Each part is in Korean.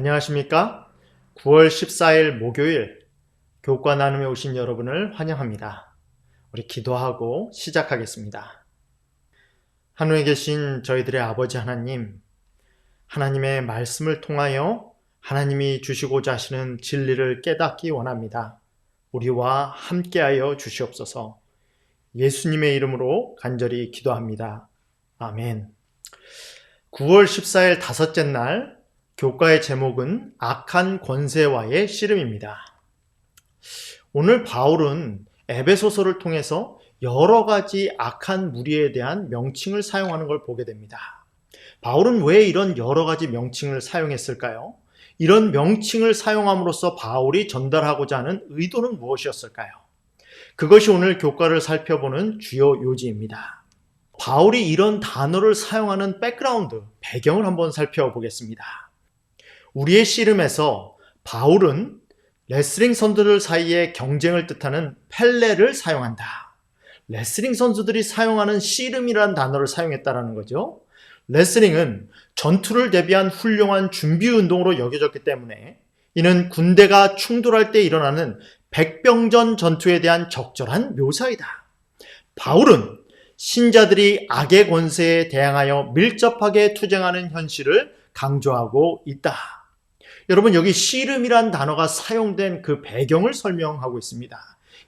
안녕하십니까? 9월 14일 목요일 교과 나눔에 오신 여러분을 환영합니다. 우리 기도하고 시작하겠습니다. 하늘에 계신 저희들의 아버지 하나님, 하나님의 말씀을 통하여 하나님이 주시고자 하시는 진리를 깨닫기 원합니다. 우리와 함께하여 주시옵소서. 예수님의 이름으로 간절히 기도합니다. 아멘. 9월 14일 다섯째 날 교과의 제목은 악한 권세와의 씨름입니다. 오늘 바울은 에베소서를 통해서 여러 가지 악한 무리에 대한 명칭을 사용하는 걸 보게 됩니다. 바울은 왜 이런 여러 가지 명칭을 사용했을까요? 이런 명칭을 사용함으로써 바울이 전달하고자 하는 의도는 무엇이었을까요? 그것이 오늘 교과를 살펴보는 주요 요지입니다. 바울이 이런 단어를 사용하는 백그라운드, 배경을 한번 살펴보겠습니다. 우리의 씨름에서 바울은 레슬링 선수들 사이의 경쟁을 뜻하는 펠레를 사용한다. 레슬링 선수들이 사용하는 씨름이라는 단어를 사용했다는 거죠. 레슬링은 전투를 대비한 훌륭한 준비 운동으로 여겨졌기 때문에 이는 군대가 충돌할 때 일어나는 백병전 전투에 대한 적절한 묘사이다. 바울은 신자들이 악의 권세에 대항하여 밀접하게 투쟁하는 현실을 강조하고 있다. 여러분, 여기 씨름이란 단어가 사용된 그 배경을 설명하고 있습니다.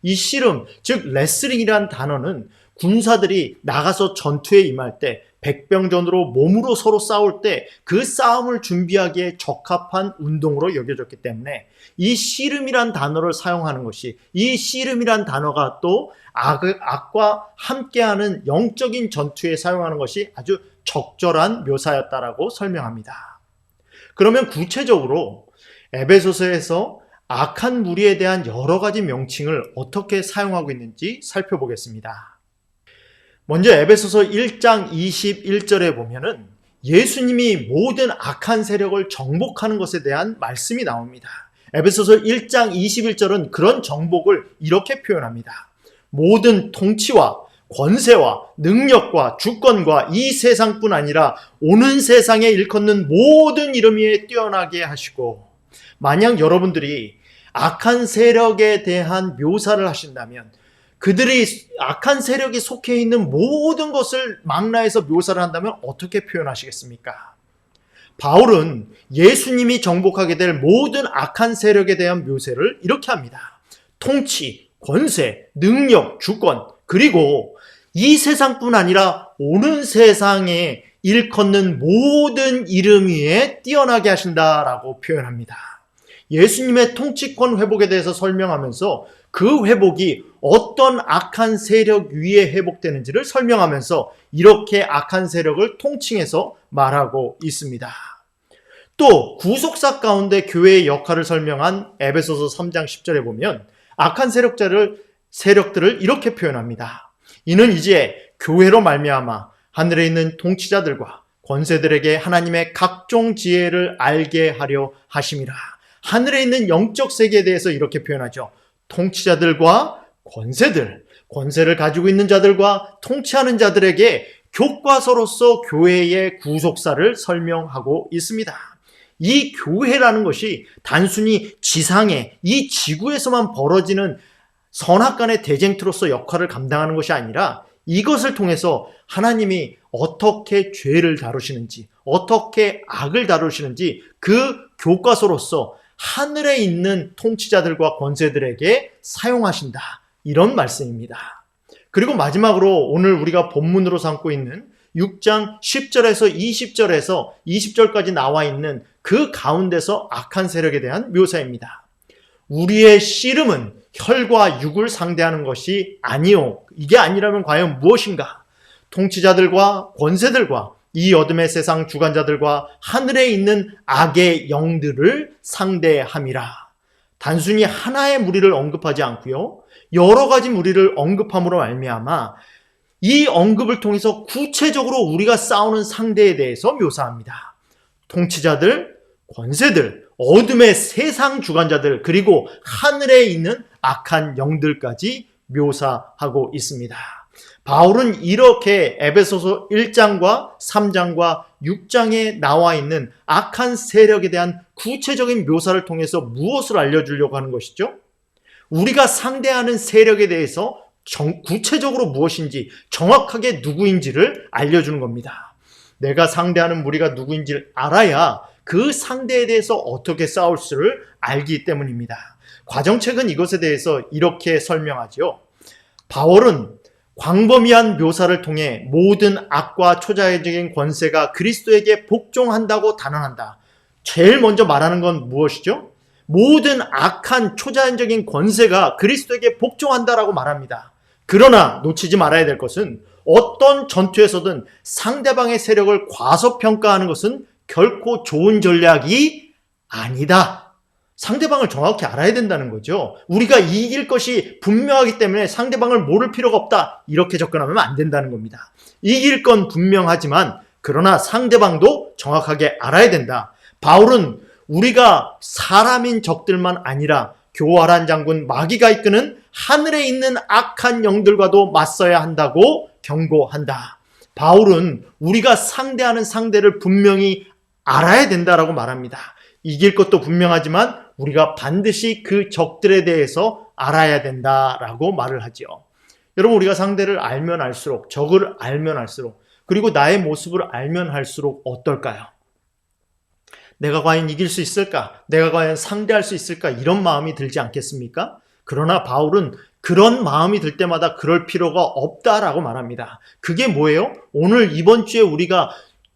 이 씨름, 즉 레슬링이란 단어는 군사들이 나가서 전투에 임할 때 백병전으로 몸으로 서로 싸울 때 그 싸움을 준비하기에 적합한 운동으로 여겨졌기 때문에 이 씨름이란 단어를 사용하는 것이, 이 씨름이란 단어가 또 악과 함께하는 영적인 전투에 사용하는 것이 아주 적절한 묘사였다라고 설명합니다. 그러면 구체적으로 에베소서에서 악한 무리에 대한 여러 가지 명칭을 어떻게 사용하고 있는지 살펴보겠습니다. 먼저 에베소서 1장 21절에 보면은 예수님이 모든 악한 세력을 정복하는 것에 대한 말씀이 나옵니다. 에베소서 1장 21절은 그런 정복을 이렇게 표현합니다. 모든 통치와 권세와 능력과 주권과 이 세상뿐 아니라 오는 세상에 일컫는 모든 이름 위에 뛰어나게 하시고, 만약 여러분들이 악한 세력에 대한 묘사를 하신다면 그들이 악한 세력이 속해 있는 모든 것을 망라해서 묘사를 한다면 어떻게 표현하시겠습니까? 바울은 예수님이 정복하게 될 모든 악한 세력에 대한 묘사를 이렇게 합니다. 통치, 권세, 능력, 주권, 그리고 이 세상뿐 아니라 오는 세상에 일컫는 모든 이름 위에 뛰어나게 하신다라고 표현합니다. 예수님의 통치권 회복에 대해서 설명하면서 그 회복이 어떤 악한 세력 위에 회복되는지를 설명하면서 이렇게 악한 세력을 통칭해서 말하고 있습니다. 또 구속사 가운데 교회의 역할을 설명한 에베소서 3장 10절에 보면 악한 세력들을 이렇게 표현합니다. 이는 이제 교회로 말미암아 하늘에 있는 통치자들과 권세들에게 하나님의 각종 지혜를 알게 하려 하심이라. 하늘에 있는 영적 세계에 대해서 이렇게 표현하죠. 통치자들과 권세를 가지고 있는 자들과 통치하는 자들에게 교과서로서 교회의 구속사를 설명하고 있습니다. 이 교회라는 것이 단순히 지상에, 이 지구에서만 벌어지는 선악간의 대쟁투로서 역할을 감당하는 것이 아니라 이것을 통해서 하나님이 어떻게 죄를 다루시는지, 어떻게 악을 다루시는지 그 교과서로서 하늘에 있는 통치자들과 권세들에게 사용하신다. 이런 말씀입니다. 그리고 마지막으로 오늘 우리가 본문으로 삼고 있는 6장 10절에서 20절까지 나와 있는 그 가운데서 악한 세력에 대한 묘사입니다. 우리의 씨름은 혈과 육을 상대하는 것이 아니요. 이게 아니라면 과연 무엇인가? 통치자들과 권세들과 이 어둠의 세상 주관자들과 하늘에 있는 악의 영들을 상대함이라. 단순히 하나의 무리를 언급하지 않고요, 여러 가지 무리를 언급함으로 말미암아 이 언급을 통해서 구체적으로 우리가 싸우는 상대에 대해서 묘사합니다. 통치자들, 권세들, 어둠의 세상 주관자들, 그리고 하늘에 있는 악한 영들까지 묘사하고 있습니다. 바울은 이렇게 에베소서 1장과 3장과 6장에 나와 있는 악한 세력에 대한 구체적인 묘사를 통해서 무엇을 알려주려고 하는 것이죠? 우리가 상대하는 세력에 대해서 구체적으로 무엇인지, 정확하게 누구인지를 알려주는 겁니다. 내가 상대하는 무리가 누구인지를 알아야 그 상대에 대해서 어떻게 싸울 수를 알기 때문입니다. 과정책은 이것에 대해서 이렇게 설명하죠. 바울은 광범위한 묘사를 통해 모든 악과 초자연적인 권세가 그리스도에게 복종한다고 단언한다. 제일 먼저 말하는 건 무엇이죠? 모든 악한 초자연적인 권세가 그리스도에게 복종한다라고 말합니다. 그러나 놓치지 말아야 될 것은 어떤 전투에서든 상대방의 세력을 과소평가하는 것은 결코 좋은 전략이 아니다. 상대방을 정확히 알아야 된다는 거죠. 우리가 이길 것이 분명하기 때문에 상대방을 모를 필요가 없다. 이렇게 접근하면 안 된다는 겁니다. 이길 건 분명하지만 그러나 상대방도 정확하게 알아야 된다. 바울은 우리가 사람인 적들만 아니라 교활한 장군 마귀가 이끄는 하늘에 있는 악한 영들과도 맞서야 한다고 경고한다. 바울은 우리가 상대하는 상대를 분명히 알아야 된다라고 말합니다. 이길 것도 분명하지만 우리가 반드시 그 적들에 대해서 알아야 된다라고 말을 하죠. 여러분, 우리가 상대를 알면 알수록, 적을 알면 알수록, 그리고 나의 모습을 알면 할수록 어떨까요? 내가 과연 이길 수 있을까? 내가 과연 상대할 수 있을까? 이런 마음이 들지 않겠습니까? 그러나 바울은 그런 마음이 들 때마다 그럴 필요가 없다라고 말합니다. 그게 뭐예요? 오늘 이번 주에 우리가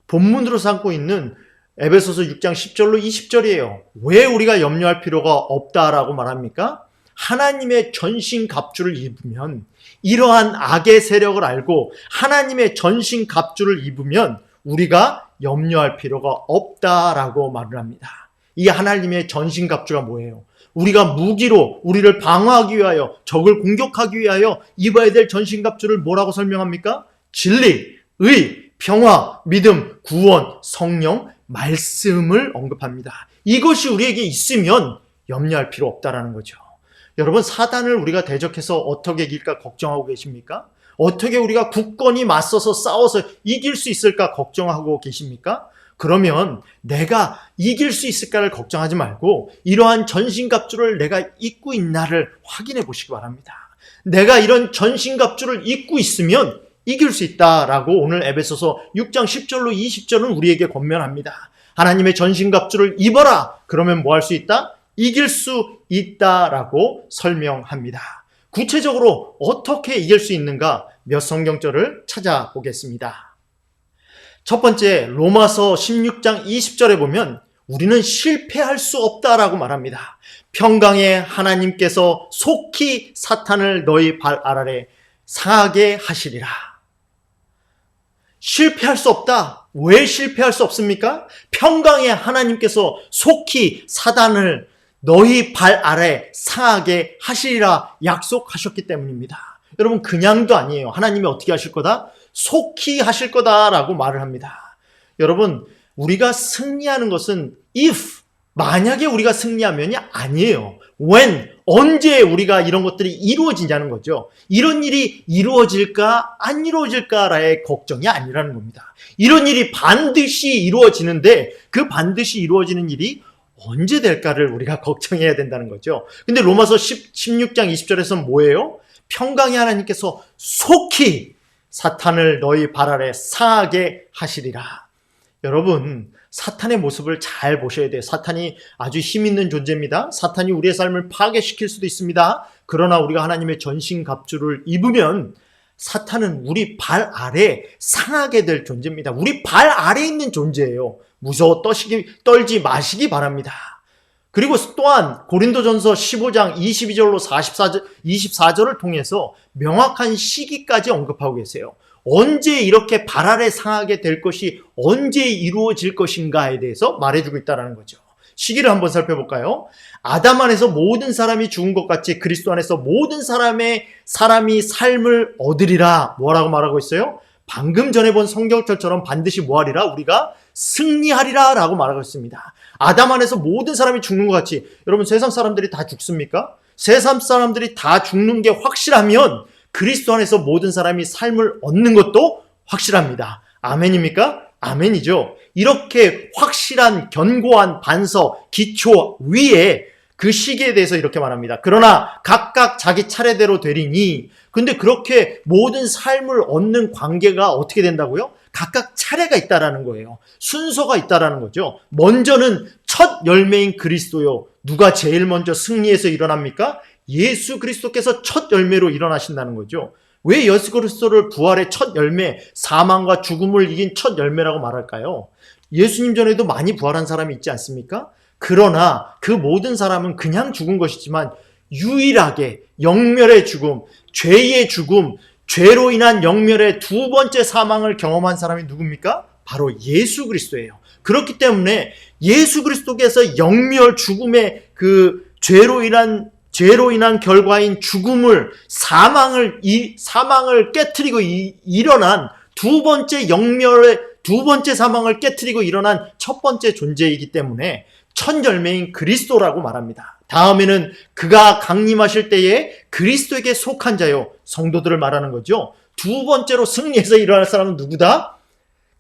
본문으로 삼고 있는 에베소서 6장 10절로 20절이에요. 왜 우리가 염려할 필요가 없다라고 말합니까? 하나님의 전신갑주를 입으면, 이러한 악의 세력을 알고 하나님의 전신갑주를 입으면 우리가 염려할 필요가 없다라고 말을 합니다. 이 하나님의 전신갑주가 뭐예요? 우리가 무기로 우리를 방어하기 위하여, 적을 공격하기 위하여 입어야 될 전신갑주를 뭐라고 설명합니까? 진리, 의, 평화, 믿음, 구원, 성령, 말씀을 언급합니다. 이것이 우리에게 있으면 염려할 필요 없다라는 거죠. 여러분, 사단을 우리가 대적해서 어떻게 이길까 걱정하고 계십니까? 어떻게 우리가 굳건히 맞서서 싸워서 이길 수 있을까 걱정하고 계십니까? 그러면 내가 이길 수 있을까를 걱정하지 말고 이러한 전신갑주를 내가 입고 있나를 확인해 보시기 바랍니다. 내가 이런 전신갑주를 입고 있으면 이길 수 있다라고 오늘 에베소서 6장 10절로 20절은 우리에게 권면합니다. 하나님의 전신갑주를 입어라. 그러면 뭐 할 수 있다? 이길 수 있다라고 설명합니다. 구체적으로 어떻게 이길 수 있는가? 몇 성경절을 찾아보겠습니다. 첫 번째, 로마서 16장 20절에 보면 우리는 실패할 수 없다라고 말합니다. 평강의 하나님께서 속히 사탄을 너희 발 아래 상하게 하시리라. 실패할 수 없다. 왜 실패할 수 없습니까? 평강의 하나님께서 속히 사단을 너희 발 아래 상하게 하시리라 약속하셨기 때문입니다. 여러분, 그냥도 아니에요. 하나님이 어떻게 하실 거다? 속히 하실 거다라고 말을 합니다. 여러분, 우리가 승리하는 것은 if, 만약에 우리가 승리하면이 아니에요. when, 언제 우리가 이런 것들이 이루어지냐는 거죠. 이런 일이 이루어질까 안 이루어질까라의 걱정이 아니라는 겁니다. 이런 일이 반드시 이루어지는데 그 반드시 이루어지는 일이 언제 될까를 우리가 걱정해야 된다는 거죠. 근데 로마서 16장 20절에서는 뭐예요? 평강의 하나님께서 속히 사탄을 너희 발 아래 상하게 하시리라. 여러분, 사탄의 모습을 잘 보셔야 돼요. 사탄이 아주 힘 있는 존재입니다. 사탄이 우리의 삶을 파괴시킬 수도 있습니다. 그러나 우리가 하나님의 전신갑주를 입으면 사탄은 우리 발 아래 상하게 될 존재입니다. 우리 발 아래에 있는 존재예요. 무서워 떨지 마시기 바랍니다. 그리고 또한 고린도전서 15장 22절로 24절을 통해서 명확한 시기까지 언급하고 계세요. 언제 이렇게 발 아래 상하게 될 것이 언제 이루어질 것인가에 대해서 말해주고 있다는 거죠. 시기를 한번 살펴볼까요? 아담 안에서 모든 사람이 죽은 것 같이 그리스도 안에서 모든 사람이 삶을 얻으리라. 뭐라고 말하고 있어요? 방금 전에 본 성경절처럼 반드시 뭐하리라? 우리가 승리하리라 라고 말하고 있습니다. 아담 안에서 모든 사람이 죽는 것 같이, 여러분, 세상 사람들이 다 죽습니까? 세상 사람들이 다 죽는 게 확실하면 그리스도 안에서 모든 사람이 삶을 얻는 것도 확실합니다. 아멘입니까? 아멘이죠. 이렇게 확실한 견고한 반석, 기초 위에 그 시기에 대해서 이렇게 말합니다. 그러나 각각 자기 차례대로 되리니, 근데 그렇게 모든 삶을 얻는 관계가 어떻게 된다고요? 각각 차례가 있다라는 거예요. 순서가 있다라는 거죠. 먼저는 첫 열매인 그리스도요. 누가 제일 먼저 승리해서 일어납니까? 예수 그리스도께서 첫 열매로 일어나신다는 거죠. 왜 예수 그리스도를 부활의 첫 열매, 사망과 죽음을 이긴 첫 열매라고 말할까요? 예수님 전에도 많이 부활한 사람이 있지 않습니까? 그러나 그 모든 사람은 그냥 죽은 것이지만 유일하게 영멸의 죽음, 죄의 죽음, 죄로 인한 영멸의 두 번째 사망을 경험한 사람이 누굽니까? 바로 예수 그리스도예요. 그렇기 때문에 예수 그리스도께서 영멸 죽음의 그 죄로 인한 결과인 죽음을 사망을 깨트리고 일어난 두 번째 사망을 깨트리고 일어난 첫 번째 존재이기 때문에 첫 열매인 그리스도라고 말합니다. 다음에는 그가 강림하실 때에 그리스도에게 속한 자요, 성도들을 말하는 거죠. 두 번째로 승리해서 일어날 사람은 누구다?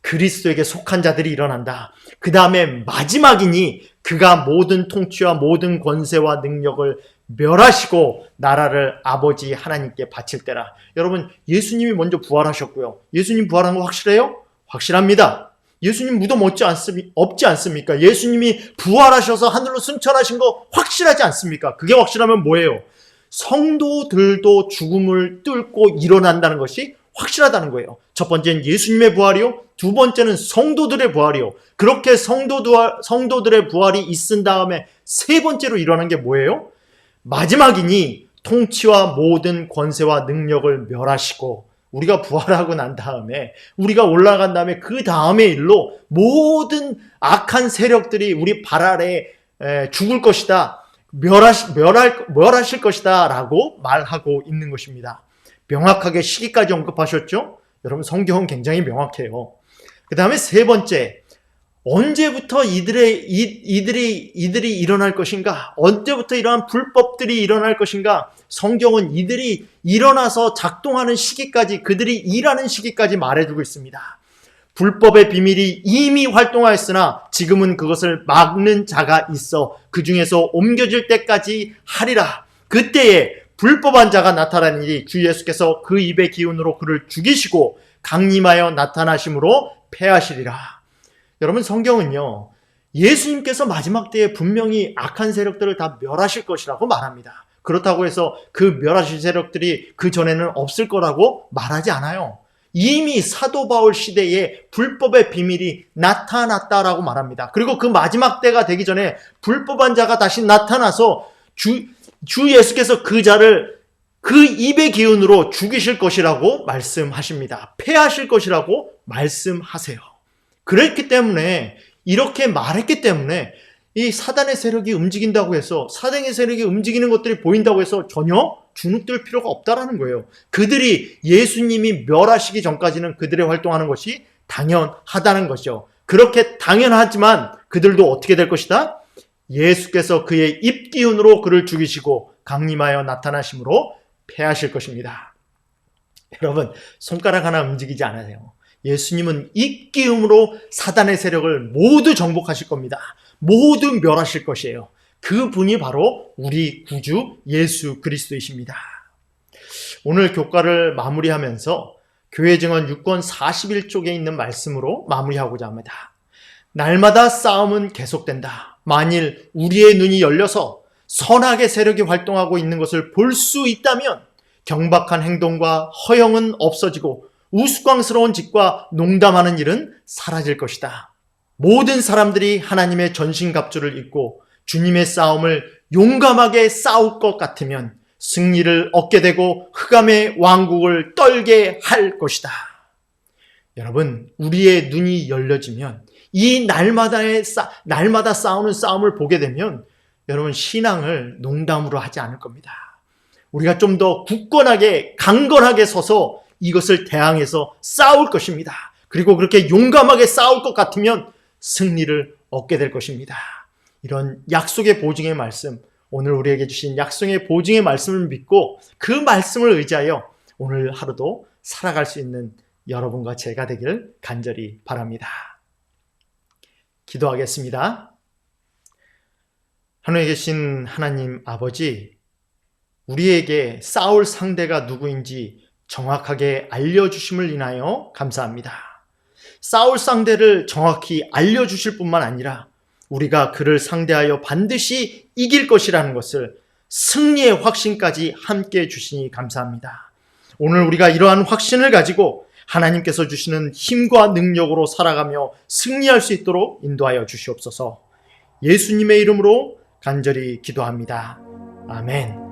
그리스도에게 속한 자들이 일어난다. 그 다음에 마지막이니 그가 모든 통치와 모든 권세와 능력을 멸하시고 나라를 아버지 하나님께 바칠 때라. 여러분, 예수님이 먼저 부활하셨고요. 예수님 부활한 거 확실해요? 확실합니다. 예수님 무덤 없지 않습니까? 예수님이 부활하셔서 하늘로 승천하신 거 확실하지 않습니까? 그게 확실하면 뭐예요? 성도들도 죽음을 뚫고 일어난다는 것이 확실하다는 거예요. 첫 번째는 예수님의 부활이요. 두 번째는 성도들의 부활이요. 그렇게 성도들의 부활이 있은 다음에 세 번째로 일어난 게 뭐예요? 마지막이니 통치와 모든 권세와 능력을 멸하시고, 우리가 부활하고 난 다음에, 우리가 올라간 다음에 그 다음의 일로 모든 악한 세력들이 우리 발 아래 죽을 것이다, 멸하실 것이다 라고 말하고 있는 것입니다. 명확하게 시기까지 언급하셨죠? 여러분, 성경은 굉장히 명확해요. 그 다음에 세 번째, 언제부터 이들이 일어날 것인가? 언제부터 이러한 불법들이 일어날 것인가? 성경은 이들이 일어나서 작동하는 시기까지, 그들이 일하는 시기까지 말해주고 있습니다. 불법의 비밀이 이미 활동하였으나 지금은 그것을 막는 자가 있어 그 중에서 옮겨질 때까지 하리라. 그때에 불법한 자가 나타나니 주 예수께서 그 입의 기운으로 그를 죽이시고 강림하여 나타나심으로 패하시리라. 여러분, 성경은요, 예수님께서 마지막 때에 분명히 악한 세력들을 다 멸하실 것이라고 말합니다. 그렇다고 해서 그 멸하실 세력들이 그 전에는 없을 거라고 말하지 않아요. 이미 사도 바울 시대에 불법의 비밀이 나타났다라고 말합니다. 그리고 그 마지막 때가 되기 전에 불법한 자가 다시 나타나서 주 예수께서 그 자를 그 입의 기운으로 죽이실 것이라고 말씀하십니다. 패하실 것이라고 말씀하세요. 그랬기 때문에, 이렇게 말했기 때문에 이 사단의 세력이 움직인다고 해서, 사단의 세력이 움직이는 것들이 보인다고 해서 전혀 주눅들 필요가 없다라는 거예요. 그들이 예수님이 멸하시기 전까지는 그들의 활동하는 것이 당연하다는 것이죠. 그렇게 당연하지만 그들도 어떻게 될 것이다? 예수께서 그의 입기운으로 그를 죽이시고 강림하여 나타나심으로 패하실 것입니다. 여러분, 손가락 하나 움직이지 않아요. 예수님은 입기음으로 사단의 세력을 모두 정복하실 겁니다. 모두 멸하실 것이에요. 그 분이 바로 우리 구주 예수 그리스도이십니다. 오늘 교과를 마무리하면서 교회 증언 6권 41쪽에 있는 말씀으로 마무리하고자 합니다. 날마다 싸움은 계속된다. 만일 우리의 눈이 열려서 선악의 세력이 활동하고 있는 것을 볼 수 있다면 경박한 행동과 허영은 없어지고 우스꽝스러운 짓과 농담하는 일은 사라질 것이다. 모든 사람들이 하나님의 전신갑주를 입고 주님의 싸움을 용감하게 싸울 것 같으면 승리를 얻게 되고 흑암의 왕국을 떨게 할 것이다. 여러분, 우리의 눈이 열려지면, 이 날마다 싸우는 싸움을 보게 되면 여러분, 신앙을 농담으로 하지 않을 겁니다. 우리가 좀 더 굳건하게, 강건하게 서서 이것을 대항해서 싸울 것입니다. 그리고 그렇게 용감하게 싸울 것 같으면 승리를 얻게 될 것입니다. 이런 약속의 보증의 말씀, 오늘 우리에게 주신 약속의 보증의 말씀을 믿고 그 말씀을 의지하여 오늘 하루도 살아갈 수 있는 여러분과 제가 되길 간절히 바랍니다. 기도하겠습니다. 하늘에 계신 하나님 아버지, 우리에게 싸울 상대가 누구인지 정확하게 알려주심을 인하여 감사합니다. 싸울 상대를 정확히 알려주실 뿐만 아니라 우리가 그를 상대하여 반드시 이길 것이라는 것을 승리의 확신까지 함께 해주시니 감사합니다. 오늘 우리가 이러한 확신을 가지고 하나님께서 주시는 힘과 능력으로 살아가며 승리할 수 있도록 인도하여 주시옵소서. 예수님의 이름으로 간절히 기도합니다. 아멘.